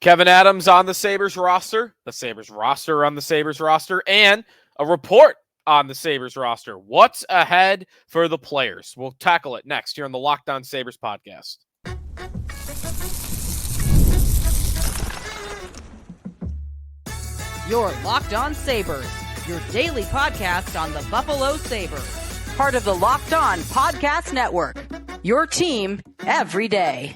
Kevyn Adams on the Sabres roster on the Sabres roster, and a report on the Sabres roster. What's ahead for the players? We'll tackle it next here on the Locked On Sabres podcast. You're Locked On Sabres, your daily podcast on the Buffalo Sabres. Part of the Locked On Podcast Network, your team every day.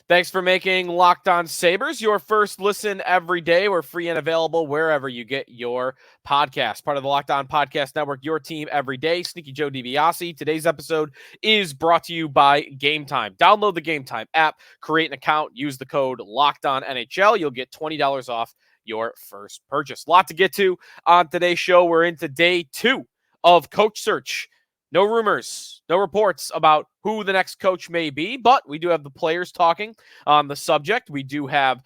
Thanks for making Locked On Sabres your first listen every day. We're free and available wherever you get your podcast. Part of the Locked On Podcast Network, your team every day. Sneaky Joe DiBiase. Today's episode is brought to you by Game Time. Download the Game Time app, create an account, use the code LOCKEDONNHL. You'll get $20 off your first purchase. A lot to get to on today's show. We're into day 2 of Coach Search. No rumors, no reports about who the next coach may be, but we do have the players talking on the subject. We do have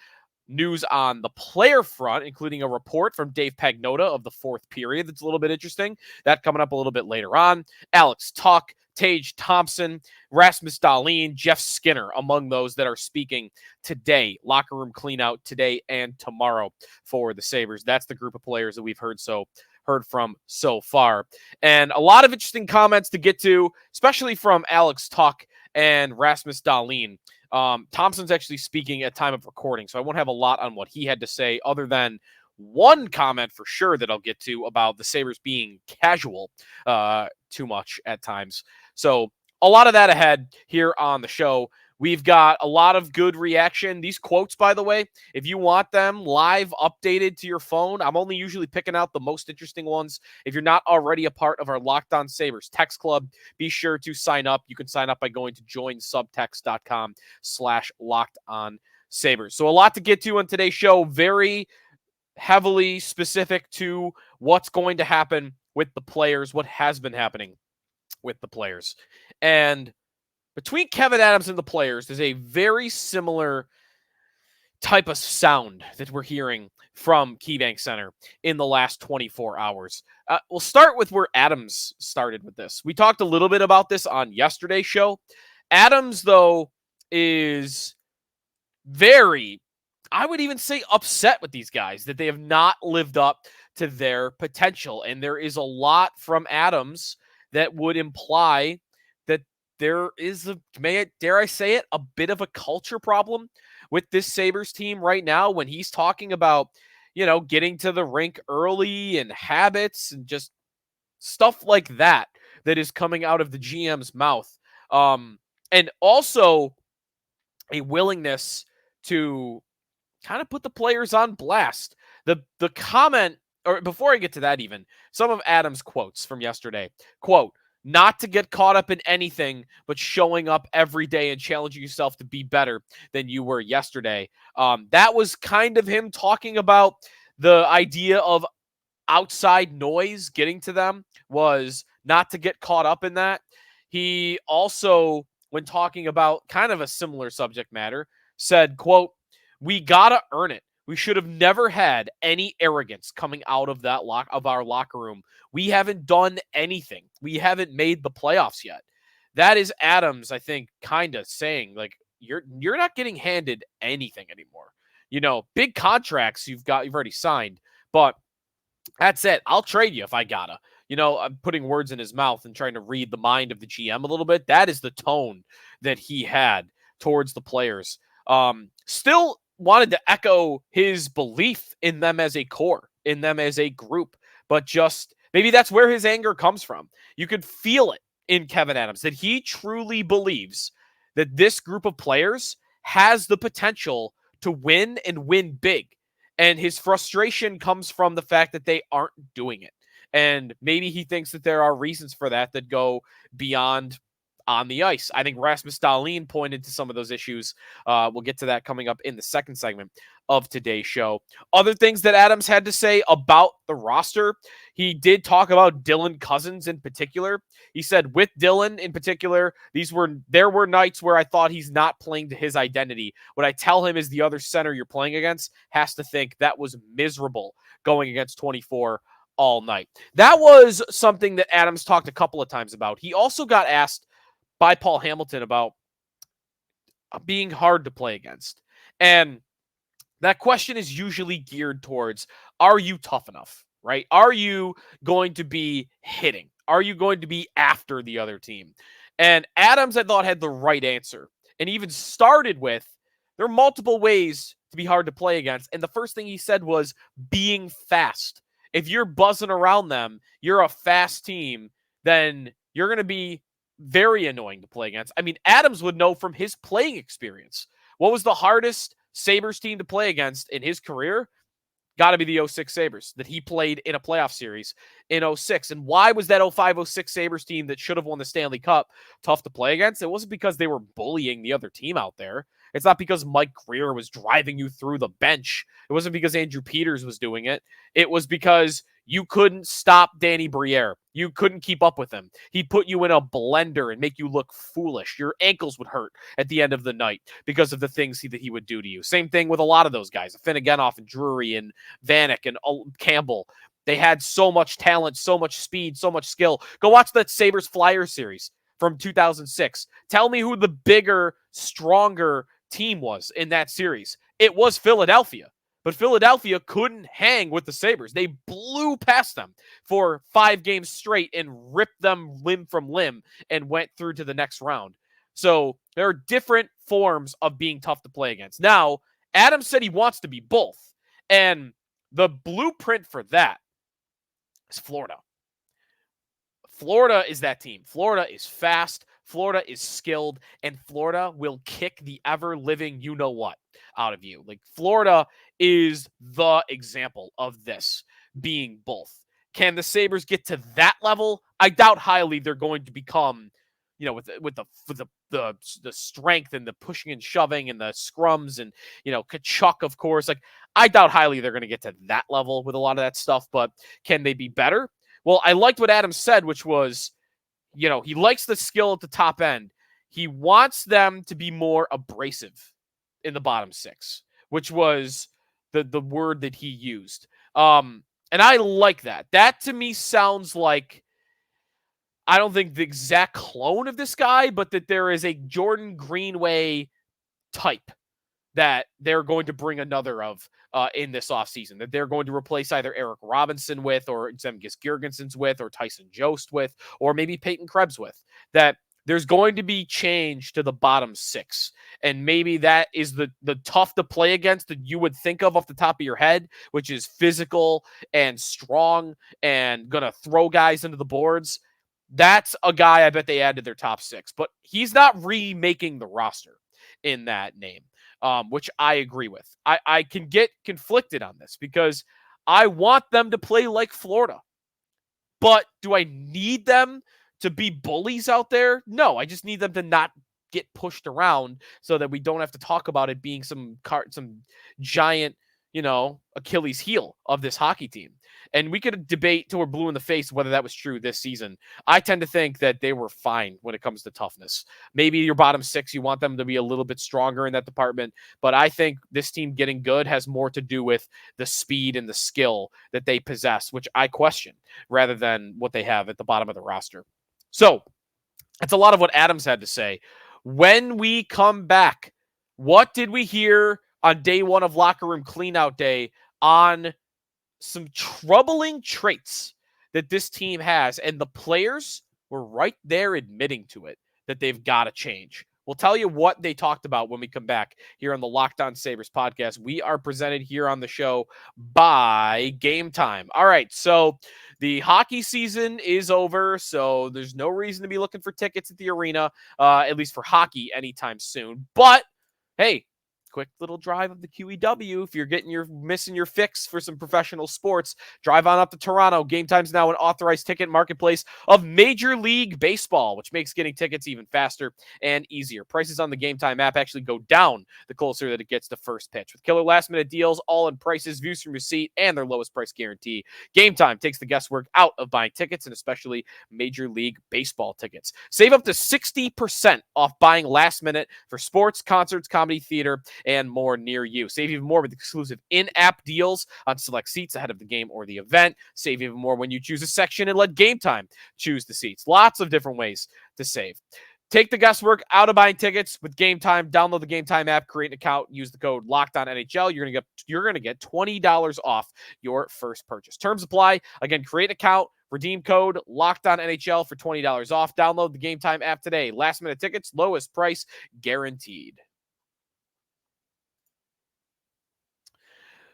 news on the player front, including a report from Dave Pagnotta of the fourth period that's a little bit interesting. That coming up a little bit later on. Alex Tuch, Tage Thompson, Rasmus Dahlin, Jeff Skinner, among those that are speaking today. Locker room cleanout today and tomorrow for the Sabres. That's the group of players that we've heard from so far. And a lot of interesting comments to get to, especially from Alex Tuch and Rasmus Dahlin. Thompson's actually speaking at time of recording, so I won't have a lot on what he had to say other than one comment for sure that I'll get to about the Sabres being casual too much at times. So a lot of that ahead here on the show. We've got a lot of good reaction. These quotes, by the way, if you want them live updated to your phone, I'm only usually picking out the most interesting ones. If you're not already a part of our Locked On Sabres text club, be sure to sign up. You can sign up by going to joinsubtext.com/LockedOnSabres. So a lot to get to on today's show. Very heavily specific to what's going to happen with the players, what has been happening with the players. And between Kevyn Adams and the players, there's a very similar type of sound that we're hearing from KeyBank Center in the last 24 hours. We'll start with where Adams started with this. We talked a little bit about this on yesterday's show. Adams, though, is very, I would even say, upset with these guys that they have not lived up to their potential. And there is a lot from Adams that would imply that there is, dare I say it, a bit of a culture problem with this Sabres team right now when he's talking about, getting to the rink early and habits and just stuff like that is coming out of the GM's mouth. And also a willingness to kind of put the players on blast. The comment, or before I get to that even, some of Adams' quotes from yesterday. Quote, "Not to get caught up in anything, but showing up every day and challenging yourself to be better than you were yesterday." That was kind of him talking about the idea of outside noise getting to them, was not to get caught up in that. He also, when talking about kind of a similar subject matter, said, quote, "We gotta earn it. We should have never had any arrogance coming out of our locker room. We haven't done anything. We haven't made the playoffs yet." That is Adams, I think, kind of saying, like, you're not getting handed anything anymore. Big contracts you've already signed, but that's it. I'll trade you if I gotta. I'm putting words in his mouth and trying to read the mind of the GM a little bit. That is the tone that he had towards the players. Still wanted to echo his belief in them as a core, in them as a group, but just maybe that's where his anger comes from. You could feel it in Kevyn Adams, that he truly believes that this group of players has the potential to win and win big. And his frustration comes from the fact that they aren't doing it. And maybe he thinks that there are reasons for that go beyond on the ice. I think Rasmus Dahlin pointed to some of those issues. We'll get to that coming up in the second segment of today's show. Other things that Adams had to say about the roster, he did talk about Dylan Cozens in particular. He said with Dylan in particular, there were nights where I thought he's not playing to his identity. What I tell him is the other center you're playing against has to think that was miserable going against 24 all night. That was something that Adams talked a couple of times about. He also got asked by Paul Hamilton about being hard to play against. And that question is usually geared towards, are you tough enough, right? Are you going to be hitting? Are you going to be after the other team? And Adams, I thought, had the right answer. And even started with, there are multiple ways to be hard to play against. And the first thing he said was being fast. If you're buzzing around them, you're a fast team, then you're going to be very annoying to play against. I mean, Adams would know from his playing experience. What was the hardest Sabres team to play against in his career? Got to be the 06 Sabres that he played in a playoff series in 06. And why was that 05-06 Sabres team that should have won the Stanley Cup tough to play against? It wasn't because they were bullying the other team out there. It's not because Mike Greer was driving you through the bench. It wasn't because Andrew Peters was doing it. It was because you couldn't stop Danny Briere. You couldn't keep up with him. He put you in a blender and make you look foolish. Your ankles would hurt at the end of the night because of the things that he would do to you. Same thing with a lot of those guys, Finneganoff and Drury and Vanek and Campbell. They had so much talent, so much speed, so much skill. Go watch that Sabres Flyers series from 2006. Tell me who the bigger, stronger team was in that series. It was Philadelphia. But Philadelphia couldn't hang with the Sabres. They blew past them for 5 games straight and ripped them limb from limb and went through to the next round. So there are different forms of being tough to play against. Now, Adams said he wants to be both. And the blueprint for that is Florida. Florida is that team. Florida is fast. Florida is skilled. And Florida will kick the ever-living you-know-what out of you. Like, Florida is the example of this being both. Can the Sabres get to that level? I doubt highly they're going to become, you know, with the strength and the pushing and shoving and the scrums and, you know, Kachuk, of course. Like, I doubt highly they're going to get to that level with a lot of that stuff, but can they be better? Well, I liked what Adams said, which was, you know, he likes the skill at the top end. He wants them to be more abrasive in the bottom 6, which was the word that he used. And I like that. That to me sounds like, I don't think the exact clone of this guy, but that there is a Jordan Greenway type that they're going to bring another of in this offseason, that they're going to replace either Eric Robinson with, or Zemgus Girgensons with, or Tyson Jost with, or maybe Peyton Krebs with. That there's going to be change to the bottom 6. And maybe that is the tough to play against that you would think of off the top of your head, which is physical and strong and going to throw guys into the boards. That's a guy I bet they add to their top 6. But he's not remaking the roster in that name. Which I agree with. I can get conflicted on this because I want them to play like Florida. But do I need them to be bullies out there? No, I just need them to not get pushed around so that we don't have to talk about it being some giant, you know, Achilles heel of this hockey team. And we could debate till we're blue in the face whether that was true this season. I tend to think that they were fine when it comes to toughness. Maybe your bottom 6, you want them to be a little bit stronger in that department. But I think this team getting good has more to do with the speed and the skill that they possess, which I question, rather than what they have at the bottom of the roster. So that's a lot of what Adams had to say. When we come back, what did we hear on day 1 of locker room cleanout day on some troubling traits that this team has? And the players were right there admitting to it, that they've got to change. We'll tell you what they talked about when we come back here on the Locked On Sabres podcast. We are presented here on the show by Game Time. All right, so the hockey season is over, so there's no reason to be looking for tickets at the arena, at least for hockey anytime soon. But, hey, quick little drive of the QEW. If you're missing your fix for some professional sports, drive on up to Toronto. Game Time's now an authorized ticket marketplace of Major League Baseball, which makes getting tickets even faster and easier. Prices on the Game Time app actually go down the closer that it gets to first pitch. With killer last-minute deals, all-in prices, views from your seat, and their lowest price guarantee, Game Time takes the guesswork out of buying tickets, and especially Major League Baseball tickets. Save up to 60% off buying last minute for sports, concerts, comedy, theater, and more near you. Save even more with exclusive in-app deals on select seats ahead of the game or the event. Save even more when you choose a section and let Game Time choose the seats. Lots of different ways to save. Take the guesswork out of buying tickets with Game Time. Download the Game Time app, create an account, use the code LOCKEDONNHL. You're gonna get $20 off your first purchase. Terms apply. Again, create an account, redeem code LOCKEDONNHL for $20 off. Download the Game Time app today. Last minute tickets, lowest price guaranteed.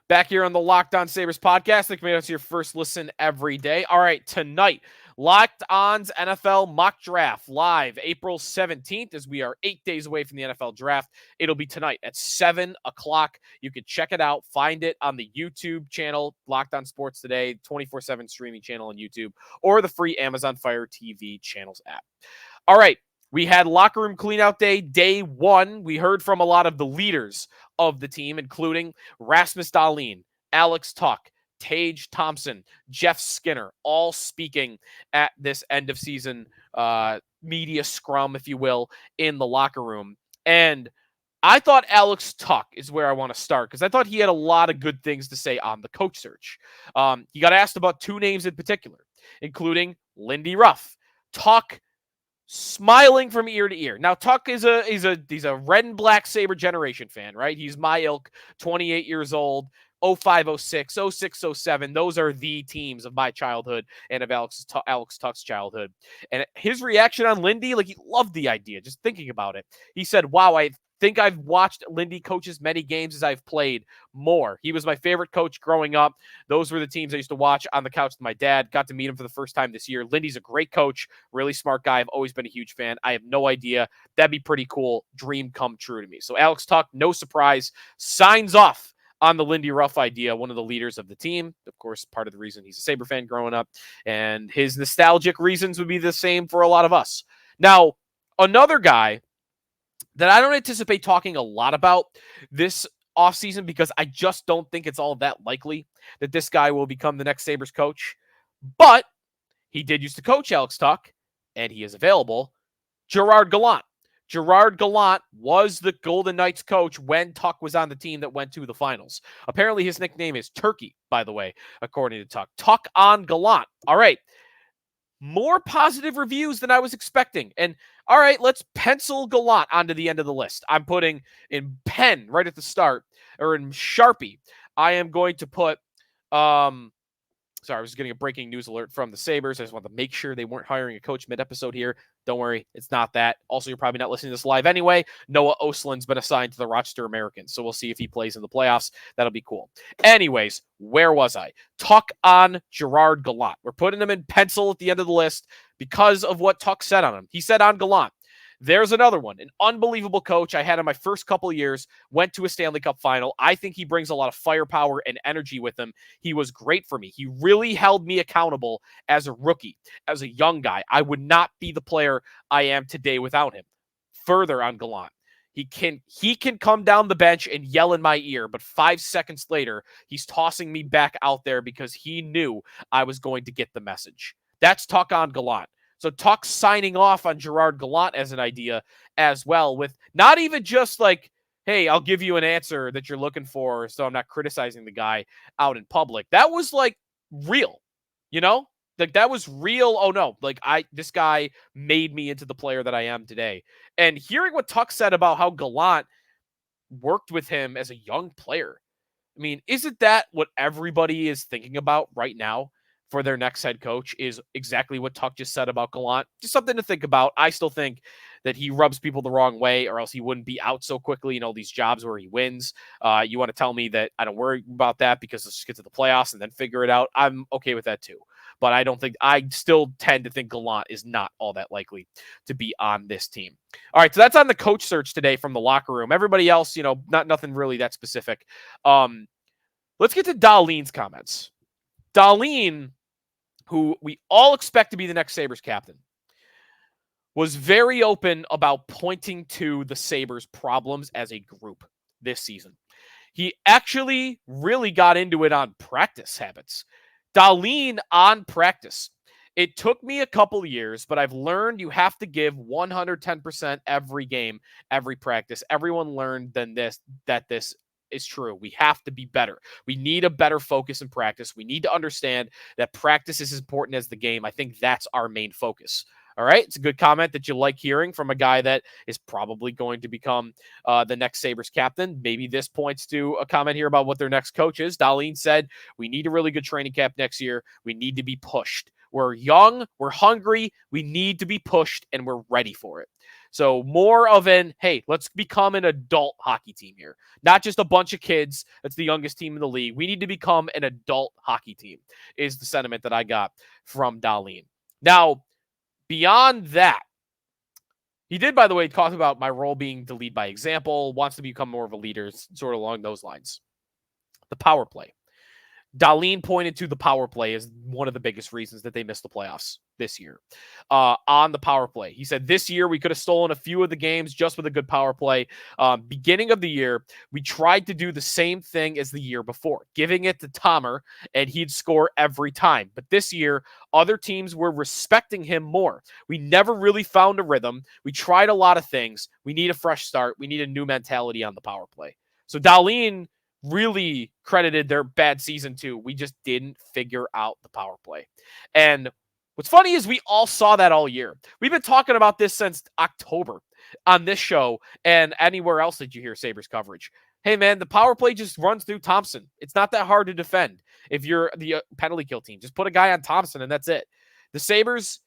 Back here on the Locked On Sabres podcast. Thank you for your first listen every day. All right, tonight, Locked On's NFL mock draft live April 17th as we are 8 days away from the NFL draft. It'll be tonight at 7 o'clock. You can check it out. Find it on the YouTube channel, Locked On Sports Today, 24/7 streaming channel on YouTube, or the free Amazon Fire TV channels app. All right. We had locker room cleanout day 1. We heard from a lot of the leaders of the team, including Rasmus Dahlin, Alex Tuch, Tage Thompson, Jeff Skinner, all speaking at this end of season media scrum, if you will, in the locker room. And I thought Alex Tuch is where I want to start because I thought he had a lot of good things to say on the coach search. He got asked about 2 names in particular, including Lindy Ruff. Tuch smiling from ear to ear. Now, Tuch is a red and black Sabre generation fan, right? He's my ilk, 28 years old, 05, 06, 06, 07. Those are the teams of my childhood and of Alex Tuch's childhood. And his reaction on Lindy, like he loved the idea, just thinking about it. He said, wow, I think I've watched Lindy coach as many games as I've played more. He was my favorite coach growing up. Those were the teams I used to watch on the couch with my dad. Got to meet him for the first time this year. Lindy's a great coach, really smart guy. I've always been a huge fan. I have no idea. That'd be pretty cool. Dream come true to me. So Alex Tuch, no surprise, signs off on the Lindy Ruff idea, one of the leaders of the team. Of course, part of the reason he's a Sabre fan growing up. And his nostalgic reasons would be the same for a lot of us. Now, another guy that I don't anticipate talking a lot about this offseason because I just don't think it's all that likely that this guy will become the next Sabres coach. But he did used to coach Alex Tuch, and he is available. Gerard Gallant. Gerard Gallant was the Golden Knights coach when Tuch was on the team that went to the finals. Apparently his nickname is Turkey, by the way, according to Tuch. Tuch on Gallant. All right. More positive reviews than I was expecting. And all right, let's pencil Gallant onto the end of the list. I'm putting in pen right at the start, or in Sharpie. I am going to put, sorry, I was getting a breaking news alert from the Sabres. I just wanted to make sure they weren't hiring a coach mid-episode here. Don't worry, it's not that. Also, you're probably not listening to this live anyway. Noah Oslin's been assigned to the Rochester Americans, so we'll see if he plays in the playoffs. That'll be cool. Anyways, where was I? Tuch on Gerard Gallant. We're putting him in pencil at the end of the list because of what Tuch said on him. He said on Gallant, there's another one, an unbelievable coach I had in my first couple years, went to a Stanley Cup final. I think he brings a lot of firepower and energy with him. He was great for me. He really held me accountable as a rookie, as a young guy. I would not be the player I am today without him. Further on Gallant, he can come down the bench and yell in my ear, but 5 seconds later, he's tossing me back out there because he knew I was going to get the message. That's Tuch on Gallant. So Tuch signing off on Gerard Gallant as an idea as well, with not even just like, hey, I'll give you an answer that you're looking for so I'm not criticizing the guy out in public. That was like real, you know? Like that was real. Oh no, like this guy made me into the player that I am today. And hearing what Tuch said about how Gallant worked with him as a young player. I mean, isn't that what everybody is thinking about right now for their next head coach, is exactly what Tuch just said about Gallant? Just something to think about. I still think that he rubs people the wrong way, or else he wouldn't be out so quickly in all these jobs where he wins. You want to tell me that I don't worry about that because let's get to the playoffs and then figure it out? I'm okay with that too. But I still tend to think Gallant is not all that likely to be on this team. All right, so that's on the coach search today from the locker room. Everybody else, nothing really that specific. Let's get to Dahlin's comments. Dahlin, who we all expect to be the next Sabres captain, was very open about pointing to the Sabres' problems as a group this season. He actually really got into it on practice habits. Dahlin on practice. It took me a couple years, but I've learned you have to give 110% every game, every practice. Everyone learned that this is true. We have to be better. We need a better focus in practice. We need to understand that practice is as important as the game. I think that's our main focus. All right. It's a good comment that you like hearing from a guy that is probably going to become the next Sabres captain. Maybe this points to a comment here about what their next coach is. Dahlin said, we need a really good training camp next year. We need to be pushed. We're young, we're hungry, we need to be pushed, and we're ready for it. So more of an, hey, let's become an adult hockey team here. Not just a bunch of kids. That's the youngest team in the league. We need to become an adult hockey team is the sentiment that I got from Dahlin. Now, beyond that, he did, by the way, talk about my role being to lead by example, wants to become more of a leader, sort of along those lines. The power play. Dahlin pointed to the power play as one of the biggest reasons that they missed the playoffs this year. On the power play, he said this year we could have stolen a few of the games just with a good power play. Beginning of the year, we tried to do the same thing as the year before, giving it to Tomer, and he'd score every time. But this year, other teams were respecting him more. We never really found a rhythm. We tried a lot of things. We need a fresh start. We need a new mentality on the power play. So Dahlin really credited their bad season too. We just didn't figure out the power play. And what's funny is we all saw that all year. We've been talking about this since October on this show and anywhere else that you hear Sabres coverage. Hey man, the power play just runs through Thompson. It's not that hard to defend. If you're the penalty kill team, just put a guy on Thompson and that's it. The Sabres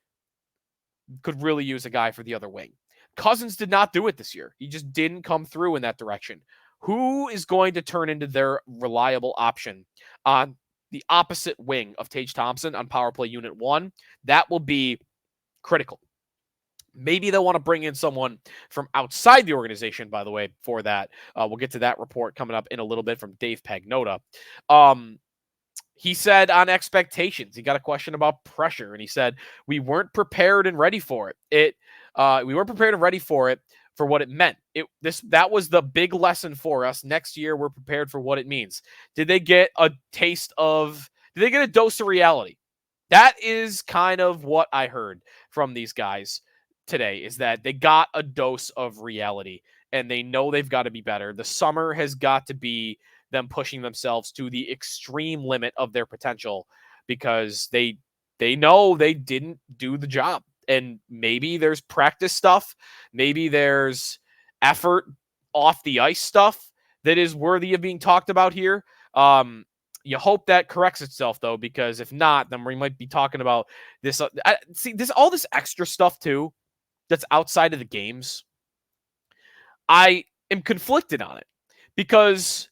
could really use a guy for the other wing. Cousins did not do it this year. He just didn't come through in that direction. Who is going to turn into their reliable option on the opposite wing of Tage Thompson on power play unit 1? That will be critical. Maybe they'll want to bring in someone from outside the organization, by the way, for that. We'll get to that report coming up in a little bit from Dave Pagnotta. He said on expectations, he got a question about pressure, and he said, we weren't prepared and ready for it. We weren't prepared and ready for it. For what it meant. That was the big lesson for us. Next year, we're prepared for what it means. Did they get a dose of reality? That is kind of what I heard from these guys today, is that they got a dose of reality and they know they've got to be better. The summer has got to be them pushing themselves to the extreme limit of their potential because they know they didn't do the job. And maybe there's practice stuff. Maybe there's effort off the ice stuff that is worthy of being talked about here. You hope that corrects itself, though, because if not, then we might be talking about this. All this extra stuff, too, that's outside of the games. I am conflicted on it because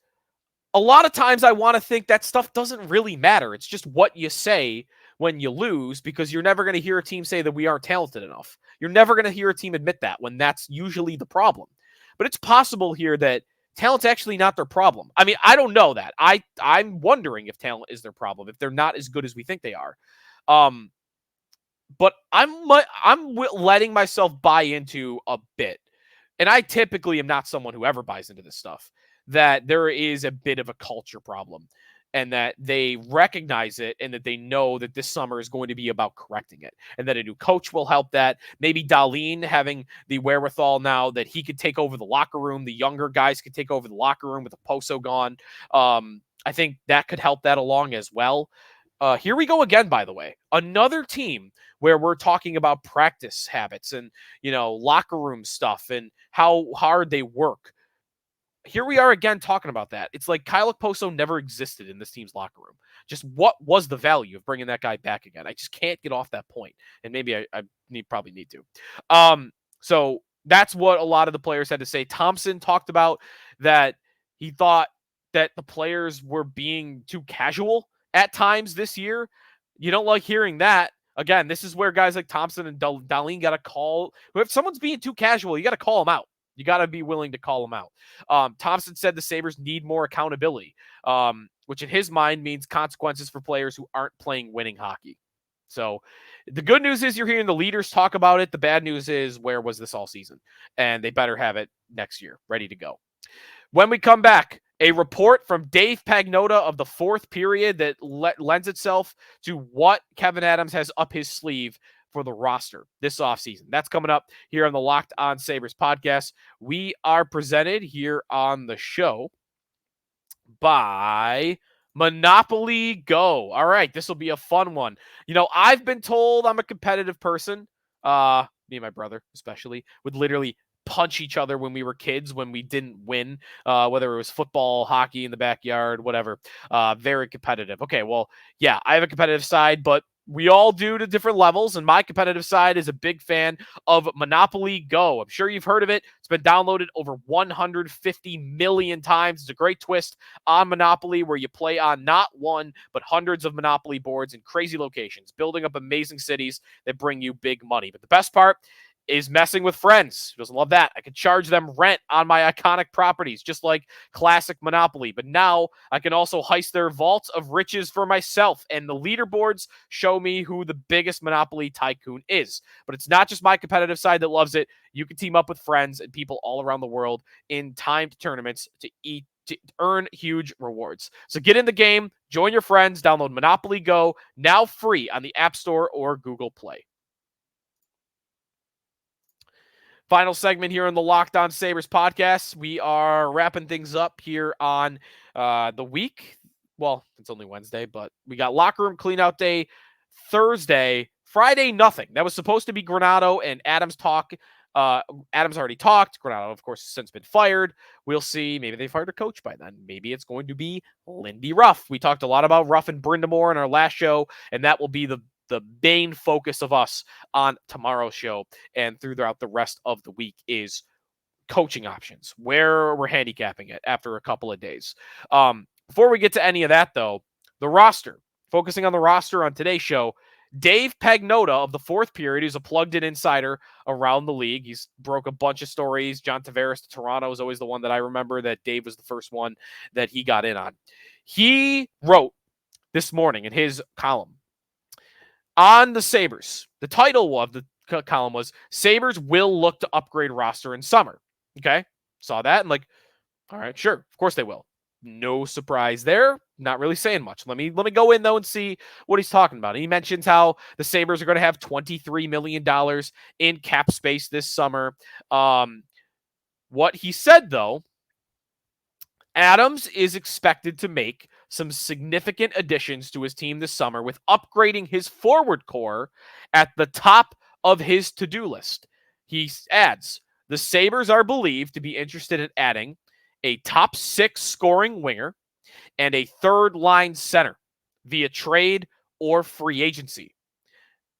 a lot of times I want to think that stuff doesn't really matter. It's just what you say when you lose, because you're never going to hear a team say that we aren't talented enough. You're never going to hear a team admit that when that's usually the problem. But it's possible here that talent's actually not their problem. I mean, I don't know that. I'm wondering if talent is their problem, if they're not as good as we think they are. But I'm letting myself buy into a bit. And I typically am not someone who ever buys into this stuff, that there is a bit of a culture problem. And that they recognize it and that they know that this summer is going to be about correcting it and that a new coach will help that. Maybe Dahlin having the wherewithal now that he could take over the locker room. The younger guys could take over the locker room with Poso gone. I think that could help that along as well. Here we go again, by the way. Another team where we're talking about practice habits and, locker room stuff and how hard they work. Here we are again talking about that. It's like Kyle Okposo never existed in this team's locker room. Just what was the value of bringing that guy back again? I just can't get off that point. And maybe I probably need to. So that's what a lot of the players had to say. Thompson talked about that he thought that the players were being too casual at times this year. You don't like hearing that. Again, this is where guys like Thompson and Dahlin got to call. If someone's being too casual, you got to call them out. You got to be willing to call them out. Thompson said the Sabres need more accountability, which in his mind means consequences for players who aren't playing winning hockey. So the good news is you're hearing the leaders talk about it. The bad news is, where was this all season? And they better have it next year, ready to go. When we come back, a report from Dave Pagnotta of the fourth period that lends itself to what Kevyn Adams has up his sleeve for the roster this offseason. That's coming up here on the Locked On Sabres podcast. We are presented here on the show by Monopoly Go. All right, this will be a fun one. I've been told I'm a competitive person. Me and my brother especially would literally punch each other when we were kids when we didn't win, whether it was football, hockey in the backyard, whatever. Very competitive. Okay, well, yeah, I have a competitive side, but we all do to different levels, and my competitive side is a big fan of Monopoly Go. I'm sure you've heard of it. It's been downloaded over 150 million times. It's a great twist on Monopoly where you play on not one, but hundreds of Monopoly boards in crazy locations, building up amazing cities that bring you big money. But the best part is messing with friends. Who doesn't love that? I could charge them rent on my iconic properties, just like classic Monopoly. But now I can also heist their vaults of riches for myself. And the leaderboards show me who the biggest Monopoly tycoon is. But it's not just my competitive side that loves it. You can team up with friends and people all around the world in timed tournaments to earn huge rewards. So get in the game, join your friends, download Monopoly Go, now free on the App Store or Google Play. Final segment here on the Locked On Sabres podcast. We are wrapping things up here on the week. Well, it's only Wednesday, but we got locker room cleanout day Thursday. Friday, nothing. That was supposed to be Granato and Adams talk. Adams already talked. Granato, of course, has since been fired. We'll see. Maybe they fired a coach by then. Maybe it's going to be Lindy Ruff. We talked a lot about Ruff and Brindamore in our last show, and that will be the main focus of us on tomorrow's show and throughout the rest of the week is coaching options, where we're handicapping it after a couple of days. Before we get to any of that, though, the roster, focusing on the roster on today's show, Dave Pagnotta of the fourth period, who's a plugged-in insider around the league. He's broke a bunch of stories. John Tavares to Toronto is always the one that I remember that Dave was the first one that he got in on. He wrote this morning in his column, on the Sabres, the title of the column was Sabres will look to upgrade roster in summer. Okay. Saw that and like, all right, sure. Of course they will. No surprise there. Not really saying much. Let me go in though and see what he's talking about. He mentions how the Sabres are going to have $23 million in cap space this summer. What he said though, Adams is expected to make some significant additions to his team this summer with upgrading his forward core at the top of his to-do list. He adds, the Sabres are believed to be interested in adding a top 6 scoring winger and a third-line center via trade or free agency.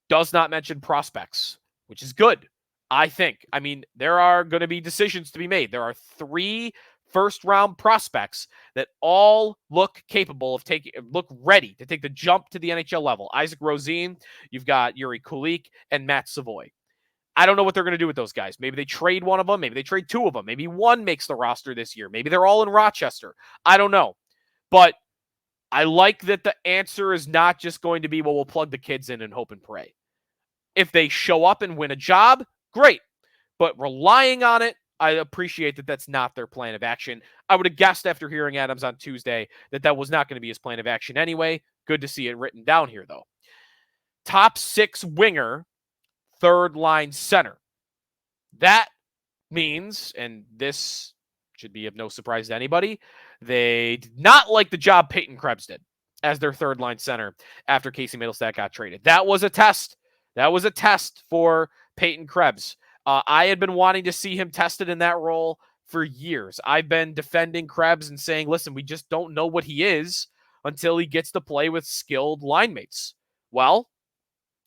Does not mention prospects, which is good, I think. I mean, there are going to be decisions to be made. There are 3 first-round prospects that all look capable of look ready to take the jump to the NHL level. Isaac Rosén, you've got Yuri Kulik, and Matt Savoy. I don't know what they're going to do with those guys. Maybe they trade one of them. Maybe they trade 2 of them. Maybe one makes the roster this year. Maybe they're all in Rochester. I don't know. But I like that the answer is not just going to be, well, we'll plug the kids in and hope and pray. If they show up and win a job, great. But relying on it, I appreciate that that's not their plan of action. I would have guessed after hearing Adams on Tuesday that was not going to be his plan of action anyway. Good to see it written down here, though. Top 6 winger, third line center. That means, and this should be of no surprise to anybody, they did not like the job Peyton Krebs did as their third line center after Casey Mittelstadt got traded. That was a test. That was a test for Peyton Krebs. I had been wanting to see him tested in that role for years. I've been defending Krebs and saying, listen, we just don't know what he is until he gets to play with skilled line mates. Well,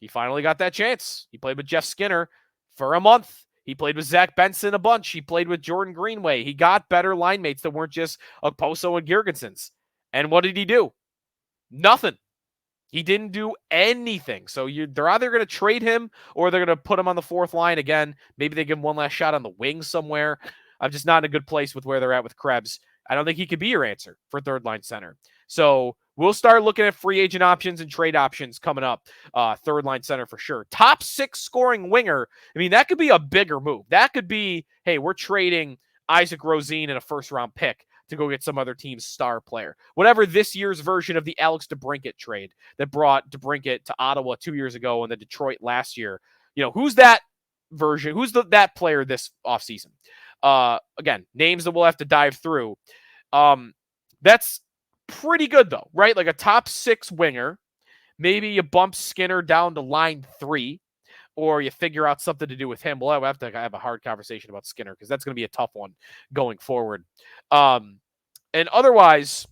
he finally got that chance. He played with Jeff Skinner for a month. He played with Zach Benson a bunch. He played with Jordan Greenway. He got better line mates that weren't just Okposo and Girgensons. And what did he do? Nothing. He didn't do anything. So they're either going to trade him or they're going to put him on the fourth line again. Maybe they give him one last shot on the wing somewhere. I'm just not in a good place with where they're at with Krebs. I don't think he could be your answer for third line center. So we'll start looking at free agent options and trade options coming up. Third line center for sure. Top 6 scoring winger. I mean, that could be a bigger move. That could be, hey, we're trading Isaac Rosén and a first round pick to go get some other team's star player. Whatever this year's version of the Alex DeBrincat trade that brought DeBrincat to Ottawa 2 years ago and the Detroit last year. You know, who's that version? Who's that player this offseason? Again, names that we'll have to dive through. That's pretty good though, right? Like a top 6 winger. Maybe you bump Skinner down to line 3. or you figure out something to do with him. Well, I have to have a hard conversation about Skinner because that's going to be a tough one going forward. And otherwise,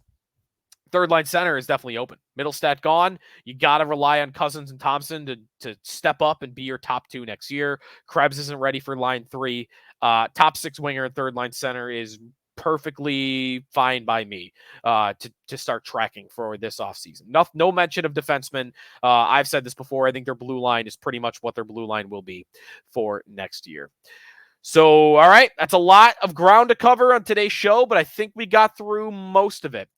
third line center is definitely open. Middlestat gone. You got to rely on Cousins and Thompson to step up and be your top two next year. Krebs isn't ready for line 3. Top 6 winger and third line center is perfectly fine by me to start tracking for this offseason. No mention of defensemen. I've said this before. I think their blue line is pretty much what their blue line will be for next year. So, all right, that's a lot of ground to cover on today's show, but I think we got through most of it.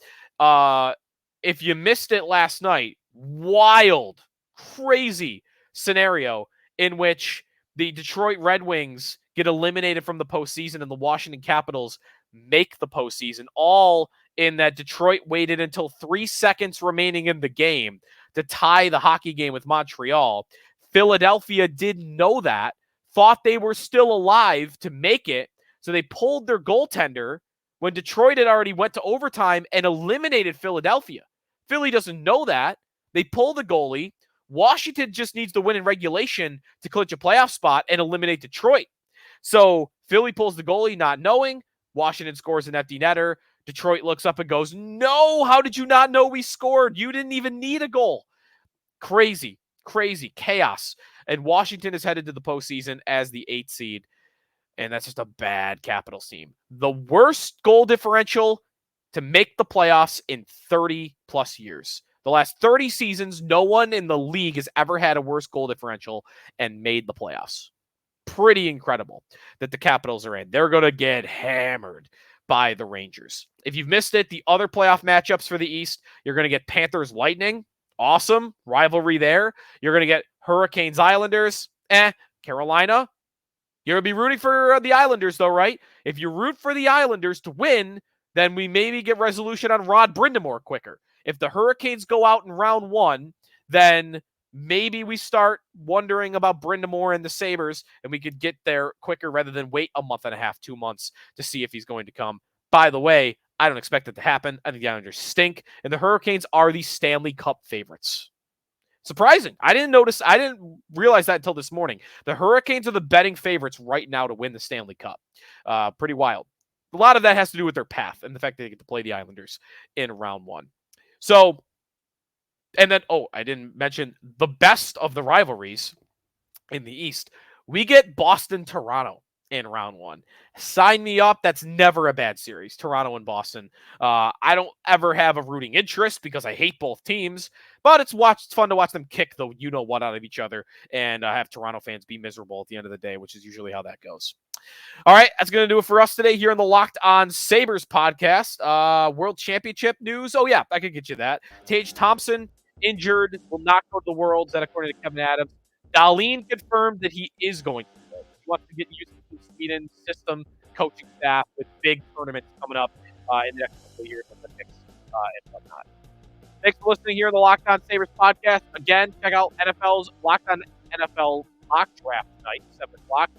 If you missed it last night, wild, crazy scenario in which the Detroit Red Wings get eliminated from the postseason and the Washington Capitals make the postseason, all in that Detroit waited until 3 seconds remaining in the game to tie the hockey game with Montreal. Philadelphia didn't know that, thought they were still alive to make it, so they pulled their goaltender when Detroit had already went to overtime and eliminated Philadelphia. Philly doesn't know that. They pull the goalie. Washington just needs to win in regulation to clinch a playoff spot and eliminate Detroit. So Philly pulls the goalie not knowing. Washington scores an empty netter. Detroit looks up and goes, "No, how did you not know we scored? You didn't even need a goal." Crazy chaos. And Washington is headed to the postseason as the 8th seed. And that's just a bad Capitals team. The worst goal differential to make the playoffs in 30 plus years. The last 30 seasons, no one in the league has ever had a worse goal differential and made the playoffs. Pretty incredible that the Capitals are in. They're going to get hammered by the Rangers. If you've missed it, the other playoff matchups for the East, you're going to get Panthers Lightning. Awesome rivalry there. You're going to get Hurricanes Islanders. Carolina. You're going to be rooting for the Islanders, though, right? If you root for the Islanders to win, then we maybe get resolution on Rod Brind'Amour quicker. If the Hurricanes go out in round 1, then maybe we start wondering about Brind'Amour and the Sabres, and we could get there quicker rather than wait a month and a half, 2 months to see if he's going to come. By the way, I don't expect it to happen. I think the Islanders stink, and the Hurricanes are the Stanley Cup favorites. Surprising. I didn't realize that until this morning. The Hurricanes are the betting favorites right now to win the Stanley Cup. Pretty wild. A lot of that has to do with their path and the fact that they get to play the Islanders in round 1. So, and then, I didn't mention the best of the rivalries in the East. We get Boston-Toronto in round 1. Sign me up. That's never a bad series. Toronto and Boston. I don't ever have a rooting interest because I hate both teams, but it's fun to watch them kick the you-know-what out of each other and have Toronto fans be miserable at the end of the day, which is usually how that goes. All right, that's going to do it for us today here on the Locked On Sabres podcast. World Championship news. Oh, yeah, I could get you that. Tage Thompson, injured, will not go to the Worlds, that according to Kevyn Adams. Dahlin confirmed that he is going to go. He wants to get used to the Sweden system, coaching staff with big tournaments coming up in the next couple of years, Olympics and whatnot. Thanks for listening here on the Locked On Sabres podcast. Again, check out NFL's Locked On NFL mock draft tonight, 7 o'clock,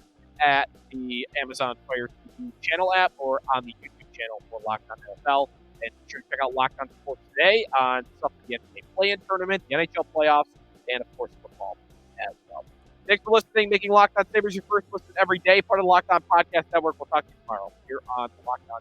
at the Amazon Fire TV channel app or on the YouTube channel for Locked On NFL. And be sure to check out Locked On Sports today on stuff for the NBA play-in tournament, the NHL playoffs, and of course football as well. Thanks for listening, making Locked On Sabres your first listen every day, part of the Locked On Podcast Network. We'll talk to you tomorrow here on the Locked On